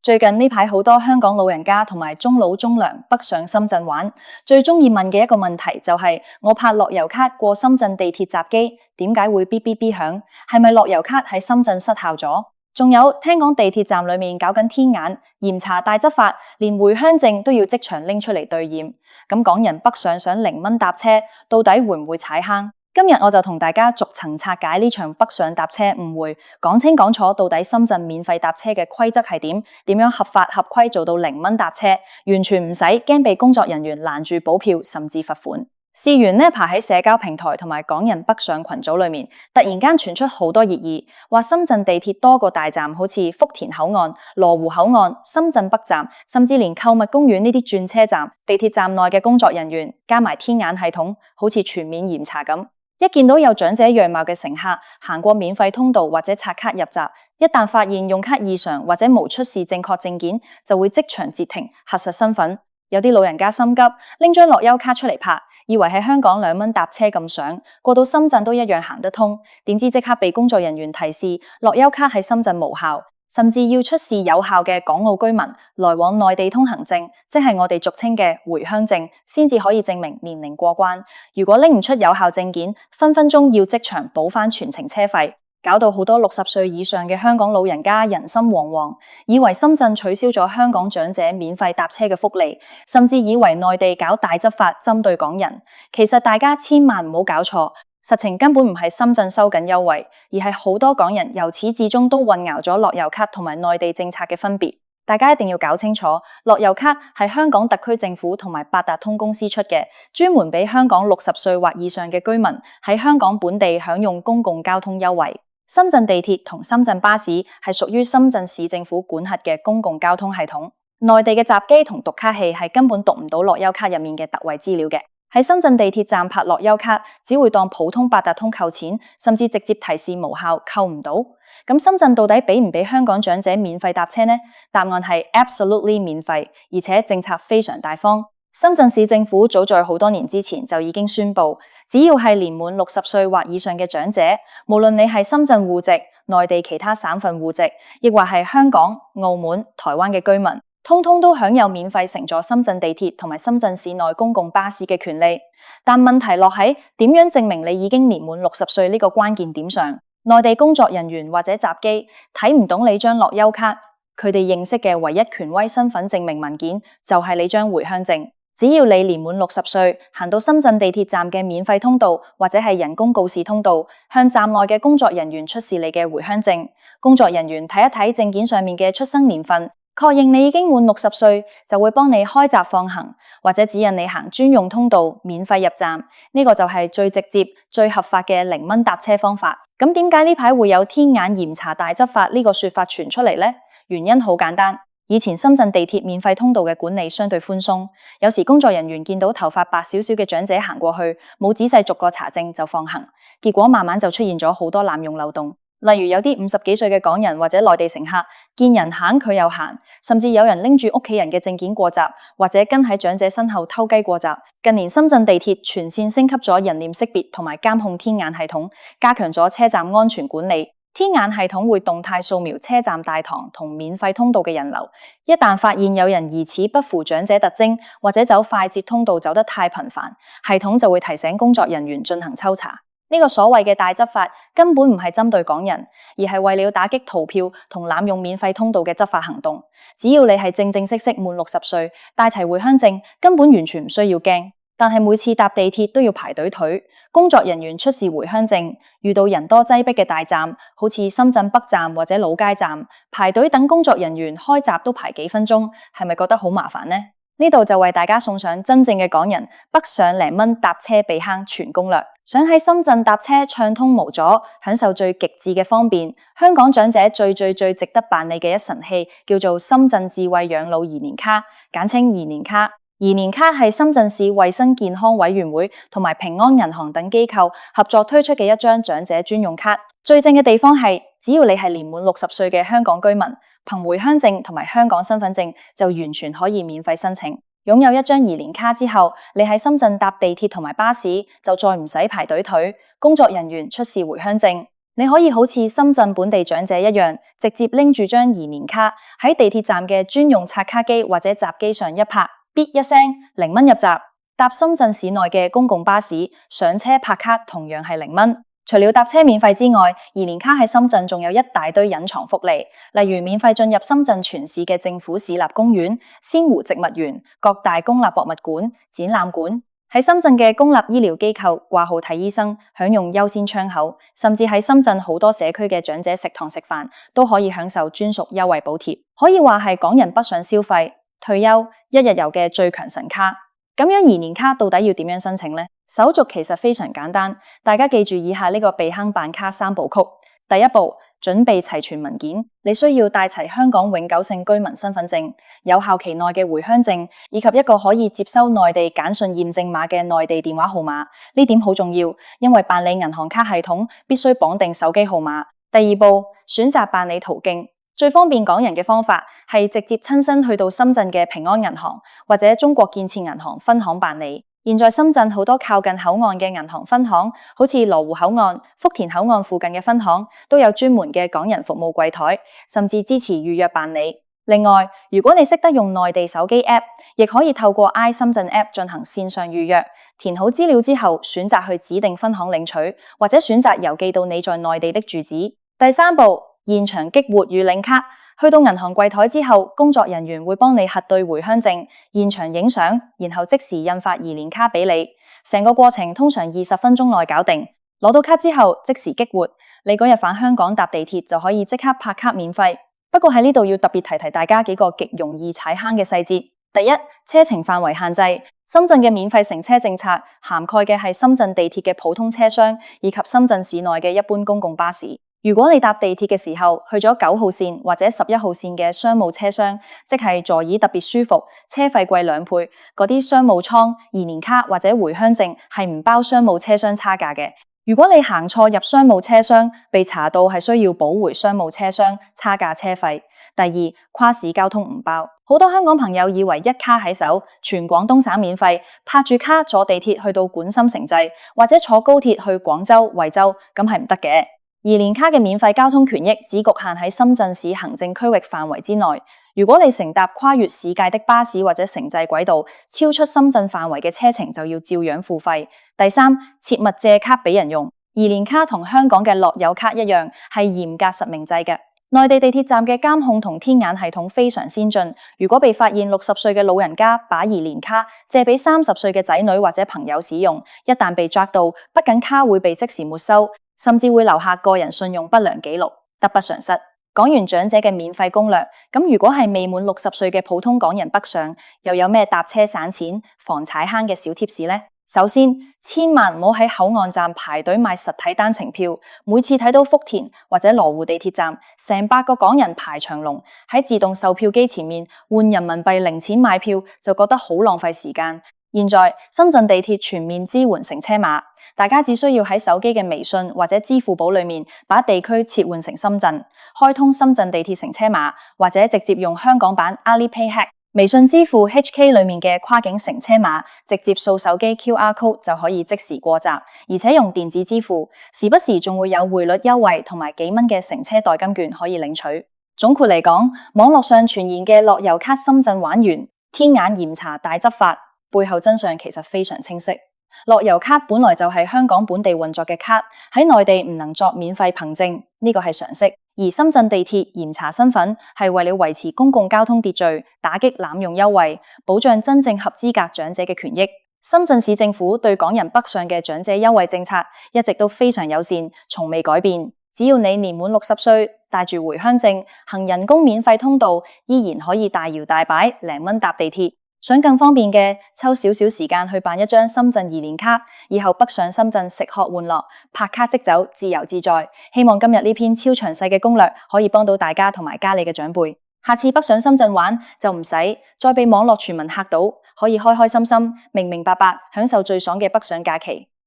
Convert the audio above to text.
最近呢排好多香港老人家同埋中老中糧北上深圳玩，最中意問嘅一個問題就係：我拍樂悠卡過深圳地鐵閘機，點解會嗶嗶嗶響？係咪樂悠卡喺深圳失效咗？仲有聽講地鐵站裏面搞緊天眼嚴查大執法，連回鄉證都要即場拎出嚟兌驗。咁港人北上想0蚊搭車，到底會唔會踩坑？今日我就同大家逐層拆解呢場北上搭車誤會，講清講楚到底深圳免費搭車嘅規則係點樣合法合規做到0蚊搭車，完全唔使驚被工作人員攔住補票甚至罰款。事緣呢排喺社交平台同埋港人北上群組裏面，突然間傳出好多熱議，話深圳地鐵多個大站，好似福田口岸、羅湖口岸、深圳北站，甚至連購物公園呢啲轉車站，地鐵站內嘅工作人員加埋天眼系統，好似全面嚴查咁。一見到有長者樣貌嘅乘客行過免費通道或者刷卡入閘，一旦發現用卡異常或者無出示正確證件，就會即場截停核實身份。有啲老人家心急，拎張樂悠卡出嚟拍，以為喺香港2蚊搭車咁爽，過到深圳都一樣行得通，點知即刻被工作人員提示樂悠卡喺深圳無效，甚至要出示有效嘅港澳居民來往內地通行證，即係我哋俗稱嘅回鄉證，先至可以證明年齡過關。如果拎唔出有效證件，分分鐘要即場補返全程車費，搞到好多60歲以上嘅香港老人家人心惶惶，以為深圳取消咗香港長者免費搭車嘅福利，甚至以為內地搞大執法針對港人。其實大家千萬唔好搞錯，實情根本唔係深圳收緊優惠，而係好多港人由始至終都混淆咗樂悠卡同埋內地政策嘅分別。大家一定要搞清楚，樂悠卡係香港特區政府同埋八達通公司出嘅，專門俾香港60歲或以上嘅居民喺香港本地享用公共交通優惠。深圳地鐵同深圳巴士係屬於深圳市政府管轄嘅公共交通系統，內地嘅閘機同讀卡器係根本讀唔到樂悠卡入面嘅特惠資料嘅。喺深圳地鐵站拍樂悠卡，只會當普通八達通扣錢，甚至直接提示無效，扣唔到。咁深圳到底俾唔俾香港長者免費搭車呢？答案係 absolutely 免費，而且政策非常大方。深圳市政府早在好多年之前就已經宣布，只要係年滿60歲或以上嘅長者，無論你係深圳戶籍、內地其他省份戶籍，亦或係香港、澳門、台灣嘅居民，通通都享有免費乘坐深圳地鐵同埋深圳市內公共巴士嘅權利。但問題落喺點樣證明你已經年滿60歲呢個關鍵點上。內地工作人員或者閘機睇唔懂你張樂悠卡，佢哋認識嘅唯一權威身份證明文件就係你張回鄉證。只要你年滿60歲，行到深圳地鐵站嘅免費通道或者係人工告示通道，向站內嘅工作人員出示你嘅回鄉證，工作人員睇一睇證件上面嘅出生年份，確認你已經滿60歲，就會幫你開閘放行，或者指引你行專用通道免費入站。呢個就係最直接、最合法嘅0蚊搭車方法。咁點解呢排會有天眼嚴查大執法呢個說法傳出嚟呢？原因好簡單，以前深圳地鐵免費通道嘅管理相對寬鬆，有時工作人員見到頭髮白少少嘅長者行過去，冇仔細逐個查證就放行，結果慢慢就出現咗好多濫用漏洞。例如有啲50幾歲嘅港人或者內地乘客見人行佢又行，甚至有人拎住屋企人嘅證件過閘，或者跟喺長者身後偷雞過閘。近年深圳地鐵全線升級咗人臉識別同埋監控天眼系統，加強咗車站安全管理。天眼系統會動態掃描車站大堂同免費通道嘅人流，一旦發現有人疑似不符長者特徵，或者走快捷通道走得太頻繁，系統就會提醒工作人員進行抽查。呢個所謂嘅大執法根本唔係針對港人，而係為了打擊逃票同濫用免費通道嘅執法行動。只要你係正正式式滿60歲，帶齊回鄉證，根本完全唔需要驚。但係每次搭地鐵都要排隊退，工作人員出示回鄉證，遇到人多擠迫嘅大站，好似深圳北站或者老街站，排隊等工作人員開閘都排幾分鐘，係咪覺得好麻煩呢？呢度就為大家送上真正嘅港人北上0蚊搭車避坑全攻略。想喺深圳搭車暢通無阻，享受最極致嘅方便，香港長者最值得辦理嘅一神器叫做深圳智慧養老宜年卡，簡稱宜年卡。宜年卡係深圳市衛生健康委員會同埋平安銀行等機構合作推出嘅一張長者專用卡。最正嘅地方係，只要你係年滿60歲嘅香港居民，憑回鄉證同埋香港身份證就完全可以免費申請。擁有一張宜年卡之後，你喺深圳搭地鐵同埋巴士就再唔使排隊退，工作人員出示回鄉證，你可以好似深圳本地長者一樣，直接拎住張移年卡喺地鐵站嘅專用刷卡機或者閘機上一拍，嗶一聲0蚊入閘。搭深圳市內嘅公共巴士上車拍卡同樣係0蚊。除了搭車免費之外，移年卡喺深圳仲有一大堆隱藏福利，例如免費進入深圳全市嘅政府市立公園、仙湖植物園、各大公立博物館、展覽館。喺深圳嘅公立醫療機構掛號睇醫生，享用優先窗口，甚至喺深圳好多社區嘅長者食堂食飯都可以享受專屬優惠補貼，可以話係港人北上消費、退休、一日遊嘅最強神卡。咁樣移年卡到底要點樣申請呢？手續其實非常簡單，大家記住以下呢個避坑辦卡3部曲。第一步，準備齊全文件，你需要帶齊香港永久性居民身份證、有效期內嘅回鄉證，以及一個可以接收內地簡訊驗證碼嘅內地電話號碼。呢點好重要，因為辦理銀行卡系統必須綁定手機號碼。第二步，選擇辦理途徑。最方便港人嘅方法係直接親身去到深圳嘅平安銀行或者中國建設銀行分行辦理。現在深圳好多靠近口岸嘅銀行分行，好似羅湖口岸、福田口岸附近嘅分行，都有專門嘅港人服務櫃台，甚至支持預約辦理。另外，如果你識得用內地手機 App， 亦可以透過 i 深圳 App 進行線上預約。填好資料之後，選擇去指定分行領取，或者選擇郵寄到你在內地的住址。第三步，現場激活與領卡。去到銀行櫃台之後，工作人員會幫你核對回鄉證，現場影相，然後即時印發移年卡俾你。成個過程通常20分鐘內搞定。攞到卡之後即時激活，你嗰日返香港搭地鐵就可以即刻拍卡免費。不過喺呢度要特別提大家幾個極容易踩坑嘅細節。第一，車程範圍限制。深圳嘅免費乘車政策涵蓋嘅係深圳地鐵嘅普通車廂，以及深圳市內嘅一般公共巴士。如果你搭地鐵嘅時候去咗9號線或者11號線嘅商務車廂，即係座椅特別舒服、車費貴2倍，嗰啲商務艙、移年卡或者回鄉證係唔包商務車廂差價嘅。如果你行錯入商務車廂，被查到係需要補回商務車廂差價車費。第二，跨市交通唔包。好多香港朋友以為一卡喺手，全廣東省免費，拍住卡坐地鐵去到莞心城際，或者坐高鐵去廣州、惠州，咁係唔得嘅。移年卡嘅免費交通權益只局限喺深圳市行政區域範圍之內。如果你乘搭跨越市界的巴士或者城際軌道，超出深圳範圍嘅車程就要照樣付費。第三，切勿借卡俾人用。移年卡同香港嘅樂悠卡一樣，係嚴格實名制嘅。內地地鐵站嘅監控同天眼系統非常先進，如果被發現60歲嘅老人家把移年卡借俾30歲嘅仔女或者朋友使用，一旦被抓到，不僅卡會被即時沒收，甚至會留下個人信用不良記錄，得不償失。講完長者嘅免費攻略，咁如果係未滿60歲嘅普通港人北上，又有咩搭車省錢、防踩坑嘅小貼士呢？首先，千萬唔好喺口岸站排隊買實體單程票。每次睇到福田或者羅湖地鐵站，成百個港人排長龍喺自動售票機前面換人民幣零錢買票，就覺得好浪費時間。現在深圳地鐵全面支援乘車碼，大家只需要喺手機嘅微信或者支付寶裏面把地區切換成深圳，開通深圳地鐵乘車碼，或者直接用香港版 Alipay Hack。微信支付 HK 裏面嘅跨境乘車碼，直接掃手機 QR code 就可以即時過閘，而且用電子支付，時不時仲會有匯率優惠同埋幾蚊嘅乘車代金券可以領取。總括嚟講，網絡上傳言嘅樂悠卡深圳玩完，天眼嚴查大執法，背後真相其實非常清晰。樂悠卡本來就係香港本地運作嘅卡，喺內地唔能作免費憑證，呢個係常識。而深圳地鐵嚴查身份係為了維持公共交通秩序，打擊濫用優惠，保障真正合資格長者嘅權益。深圳市政府對港人北上嘅長者優惠政策一直都非常友善，從未改變。只要你年滿60歲，帶住回鄉證，行人工免費通道，依然可以大搖大擺0蚊搭地鐵。想更方便嘅，抽少少時間去辦一張深圳移年卡，以後北上深圳食喝玩樂，拍卡即走，自由自在。希望今日呢篇超詳細嘅攻略可以幫到大家同埋家裏嘅長輩。下次北上深圳玩就唔使再被網絡傳聞嚇到，可以開開心心、明明白白享受最爽嘅北上假期。